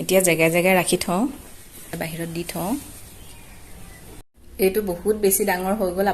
এতিয়া জেগাই জেগাই ৰাখি থওঁ বাহিৰত দি থওঁ এইটো বহুত বেছি ডাঙৰ হৈ গ'ল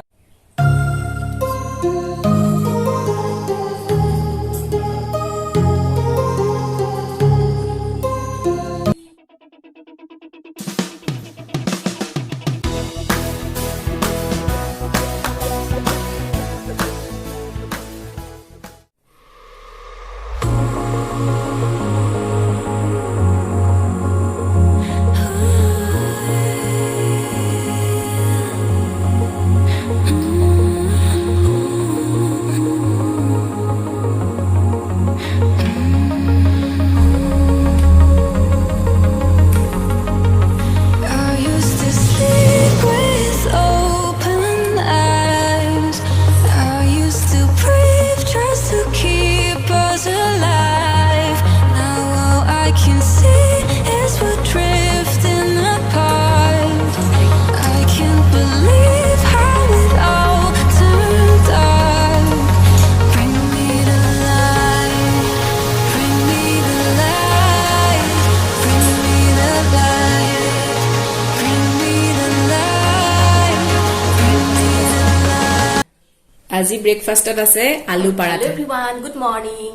আজি ব্ৰেকফাষ্টত আছে আলু paratha hello everyone good morning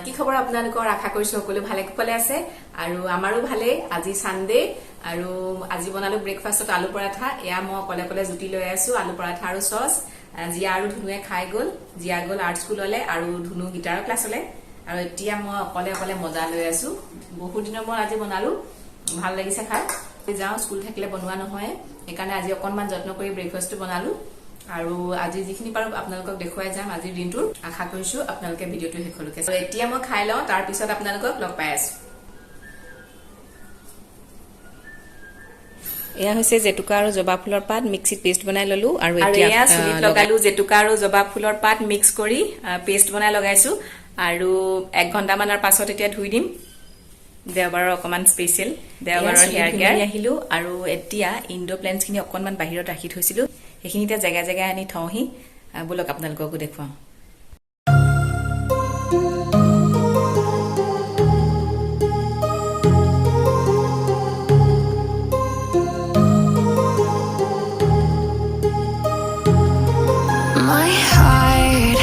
কি খবৰ আপোনালোকৰ আশা কৰিছো সকলো ভালে কুশলে আছে আৰু আমাৰো ভালে আজি সানডে আৰু আজি বনালো ব্ৰেকফাষ্টত আলু পৰাঠা এয়া মই অকলে অকলে জুতি লৈ আছো আলু পৰাঠা আৰু সস জিয়া আৰু ধুনুৱে খাই গল জিয়া গল আৰ্ট স্কুললে আৰু ধুনু গিটাৰৰ ক্লাছলে আৰু এতিয়া মই অকলে অকলে মজা লৈ আছো বহুত দিনৰ মই আজি বনালো ভাল লাগিছে খাই যাও স্কুল থাকিলে বনোৱা নহয় সেইকাৰণে আজি অকনমান যত্ন কৰি ব্ৰেকফাষ্টটো বনালো আৰু আজি যিখিনি পাৰো আপোনালোকক দেখুৱাই যাম আজি দিনটোৰ আশা কৰিছো আপোনালোকে ভিডিওটো হেকলৈকে তো এতিয়া মই খাই লওঁ তাৰ পিছত আপোনালোকক লগ পাই আছো এয়া হৈছে জেতুকা আৰু জবা ফুলৰ পাত মিক্সিত পেষ্ট বনাই ললো আৰু এতিয়া চুলিত লগালো জেতুকা আৰু জবা ফুলৰ পাত মিক্স কৰি পেষ্ট বনাই লগাইছো আৰু 1 ঘণ্টা মানৰ পাছত এতিয়া ধুই দিম দেওবাৰৰ অকমান স্পেশাল দেওবাৰৰ হেয়াৰ কেয়াৰ আহিলো আৰু এতিয়া ইনডো প্লেন্টছ খিনি অকনমান বাহিৰত ৰাখি থৈছিলো এইখিনি এতিয়া জেগা জেগা আনি থওঁহি বলক আপোনালোককো দেখুৱাওঁ My heart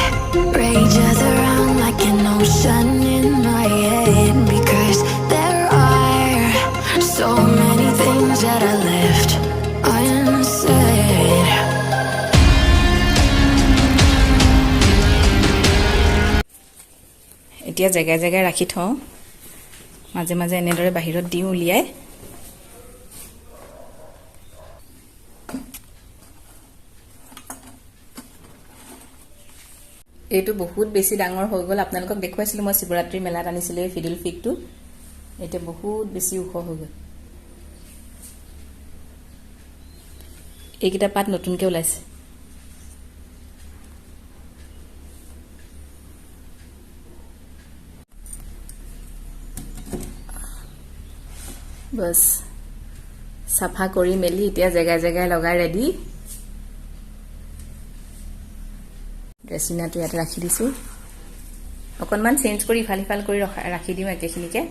rages around like an ocean in my head because there are so many things that I left unsaid. এতিয়া জেগাই জেগাই ৰাখি থওঁ মাজে মাজে এনেদৰে বাহিৰত দিওঁ উলিয়াই এইটো বহুত বেছি ডাঙৰ হৈ গ'ল আপোনালোকক দেখুৱাইছিলো মই শিৱৰাত্ৰি মেলাত আনিছিলে ফিডল ফিগটো এটা বহুত বেছি ওখ হৈ গ'ল এইকেইটা পাত নতুনকৈ ওলাইছে বস সাফা কৰি মেলি এতিয়া জেগাই জেগাই লগাই ৰেডি ড্ৰেছিনাটো ইয়াত ৰাখি দিছো অকনমান চেঞ্জ কৰি ইফাল ইফাল কৰি ৰাখি দিম একেখিনিকে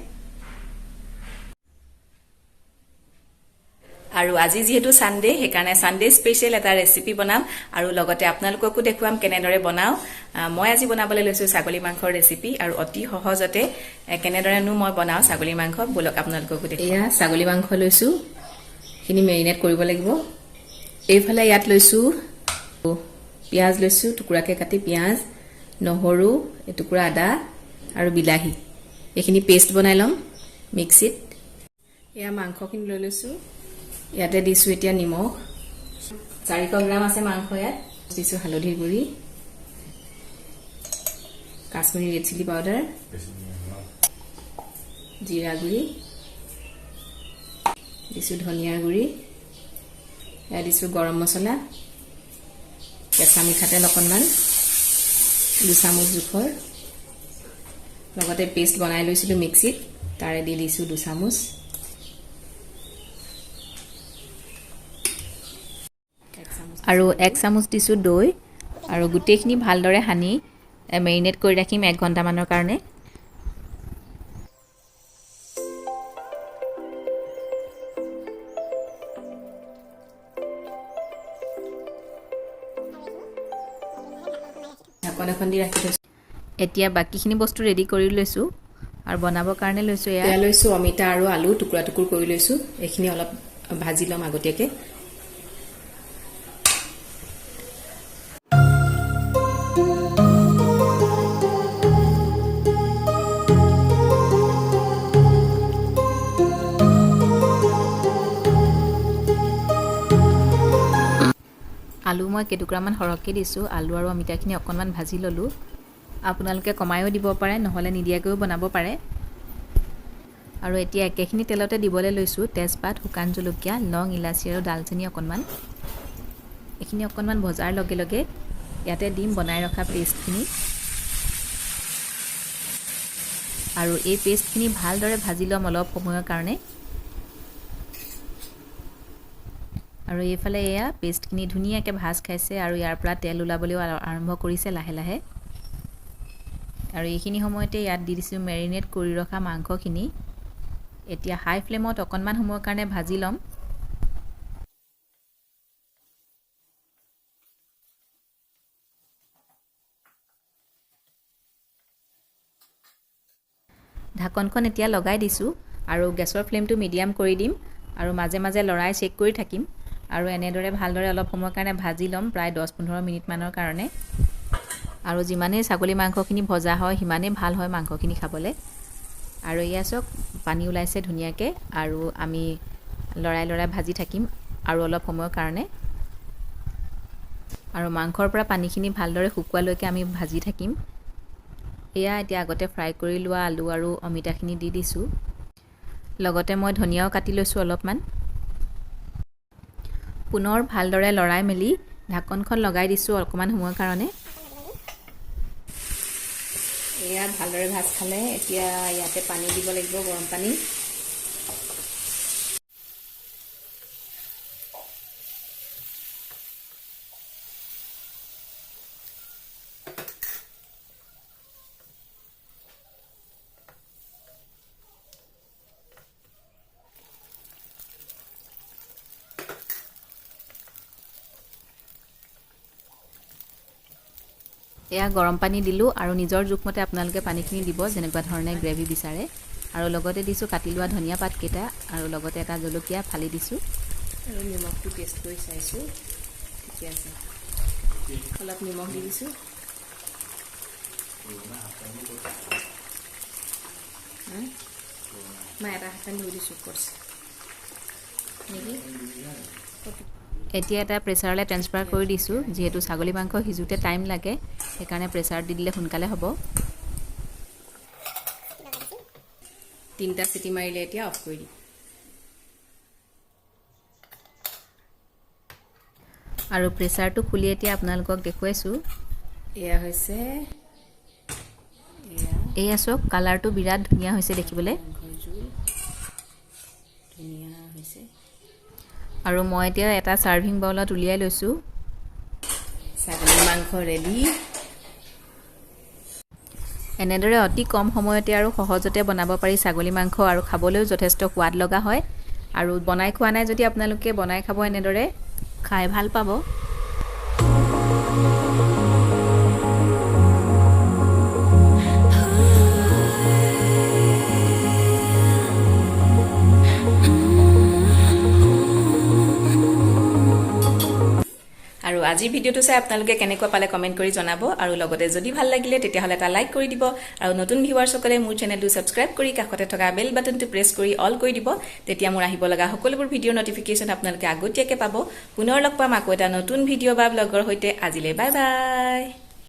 আৰু আজি যেহেতু সানডে সেইকাৰণে সানডে স্পেশাল এটা ৰেচিপি বনাম আৰু লগতে আপোনালোককো দেখুৱাম কেনেদৰে বনাও মই আজি বনাবলৈ লৈছো ছাগলী মাংসৰ ৰেচিপি আৰু অতি সহজতে কেনেদৰেনো মই বনাও ছাগলী মাংস বলক আপোনালোককো দেখুৱাম এয়া ছাগলী মাংস লৈছো খিনি মেৰিনেট কৰিব লাগিব এইফালে ইয়াত লৈছো পিয়াজ লৈছো টুকুৰাকে কাটি পিয়াজ নহৰু এটুকুৰা আদা আৰু বিলাহী এইখিনি পেষ্ট বনাই লম মিক্সিত এয়া মাংসখিনি লৈ লৈছো ইয়াতে দিছো এতিয়া নিমখ 400 গ্ৰাম আছে মাংস ইয়াত দিছো হালধিৰ গুৰি কাশ্মীৰী ৰেড চিলি পাউডাৰ জিৰা গুৰি দিছো ধনিয়াৰ গুৰি এয়া দিছো গৰম মছলা কেঁচা মিঠাতেল অকনমান 2 চামুচ জোখৰ লগতে পেষ্ট বনাই লৈছিলো মিক্সিত তাৰে দি দিছো 2 চামুচ আৰু 1 চামুচ দিছো দৈ আৰু গুটেখিনি ভালদৰে হানি মেৰিনেট কৰি ৰাখিম 1 ঘণ্টা মানৰ কাৰণে ঢাকন এখন দি ৰাখি থৈছোঁ এতিয়া বাকিখিনি বস্তু ৰেডি কৰি লৈছোঁ আৰু বনাবৰ কাৰণে লৈছোঁ এয়া লৈছোঁ অমিতা আৰু আলু টুকুৰা টুকুৰ কৰি লৈছোঁ এইখিনি অলপ ভাজি ল'ম আগতীয়াকৈ আলু মই কেইটুকুৰামান সৰহকৈ দিছোঁ আলু আৰু অমিতাখিনি অকণমান ভাজি ল'লোঁ আপোনালোকে কমায়ো দিব পাৰে নহ'লে নিদিয়াকৈও বনাব পাৰে আৰু এতিয়া একেখিনি তেলতে দিবলৈ লৈছোঁ তেজপাত শুকান জলকীয়া লং ইলাচি আৰু ডালচেনি অকণমান এইখিনি অকণমান ভজাৰ লগে লগে ইয়াতে দিম বনাই ৰখা পেষ্টখিনি আৰু এই পেষ্টখিনি ভালদৰে ভাজি ল'ম অলপ সময়ৰ কাৰণে আৰু এইফালে এয়া পেষ্টখিনি ধুনীয়াকৈ ভাজ খাইছে আৰু ইয়াৰ পৰা তেল ওলাবলৈও আৰম্ভ কৰিছে লাহে লাহে আৰু এইখিনি সময়তে ইয়াত দি দিছোঁ মেৰিনেট কৰি ৰখা মাংসখিনি এতিয়া হাই ফ্লেমত অকণমান সময়ৰ কাৰণে ভাজি ল'ম ঢাকনখন এতিয়া লগাই দিছোঁ আৰু গেছৰ ফ্লেমটো মিডিয়াম কৰি দিম আৰু মাজে মাজে লৰাই চেক কৰি থাকিম আৰু এনেদৰে ভালদৰে অলপ সময়ৰ কাৰণে ভাজি ল'ম প্ৰায় 10-15 মিনিটমানৰ কাৰণে আৰু যিমানেই ছাগলী মাংসখিনি ভজা হয় সিমানেই ভাল হয় মাংসখিনি খাবলৈ আৰু এয়া চাওক পানী ওলাইছে ধুনীয়াকৈ আৰু আমি লৰাই লৰাই ভাজি থাকিম আৰু অলপ সময়ৰ কাৰণে আৰু মাংসৰ পৰা পানীখিনি ভালদৰে শুকুৱালৈকে আমি ভাজি থাকিম এয়া এতিয়া আগতে ফ্ৰাই কৰি লোৱা আলু আৰু অমিতাখিনি দি দিছোঁ লগতে মই ধনিয়াও কাটি লৈছোঁ অলপমান পুনৰ ভালদৰে লৰাই মেলি ঢাকনখন লগাই দিছোঁ অকণমান সময়ৰ কাৰণে এয়া ভালদৰে ভাজ খালে এতিয়া ইয়াতে পানী দিব লাগিব গৰম পানী এয়া গৰম পানী দিলোঁ আৰু নিজৰ জোখমতে আপোনালোকে পানীখিনি দিব যেনেকুৱা ধৰণে গ্ৰেভি বিচাৰে আৰু লগতে দিছোঁ কাটি লোৱা ধনিয়া পাতকেইটা আৰু লগতে এটা জলকীয়া ফালি দিছোঁ আৰু নিমখটো টেষ্ট কৰি চাইছোঁ ঠিকে আছে অলপ নিমখ দি দিছোঁ মই এটা হাতখন ধুই দিছোঁ কৰিছে নেকি এতিয়া এটা প্ৰেছাৰলৈ ট্ৰেন্সফাৰ কৰি দিছোঁ যিহেতু ছাগলী মাংস সিজোতে টাইম লাগে সেইকাৰণে প্ৰেছাৰত দি দিলে সোনকালে হ'ব 3টা চিটি মাৰিলে এতিয়া অফ কৰি দিম আৰু প্ৰেছাৰটো খুলি এতিয়া আপোনালোকক দেখুৱাইছোঁ এয়া হৈছে এয়া চাওক কালাৰটো বিৰাট ধুনীয়া হৈছে দেখিবলৈ ধুনীয়া হৈছে আৰু মই এতিয়া এটা সাৰ্ভিং বাউলত উলিয়াই লৈছোঁ ছাগলী মাংস ৰেডি এনেদৰে অতি কম সময়তে আৰু সহজতে বনাব পাৰি ছাগলী মাংস আৰু খাবলৈও যথেষ্ট সোৱাদ লগা হয় আৰু বনাই খোৱা নাই যদি আপোনালোকে বনাই খাব এনেদৰে খাই ভাল পাব আৰু আজিৰ ভিডিঅ'টো চাই আপোনালোকে কেনেকুৱা পালে কমেণ্ট কৰি জনাব আৰু লগতে যদি ভাল লাগিলে তেতিয়াহ'লে এটা লাইক কৰি দিব আৰু নতুন ভিউৱাৰসকলে মোৰ চেনেলটো ছাবস্ক্ৰাইব কৰি কাষতে থকা বেল বাটনটো প্ৰেছ কৰি অল কৰি দিব তেতিয়া মোৰ আহিব লগা সকলোবোৰ ভিডিঅ'ৰ নটিফিকেশ্যন আপোনালোকে আগতীয়াকৈ পাব পুনৰ লগ পাম আকৌ এটা নতুন ভিডিঅ' বা ব্লগৰ সৈতে আজিলৈ বাই বাই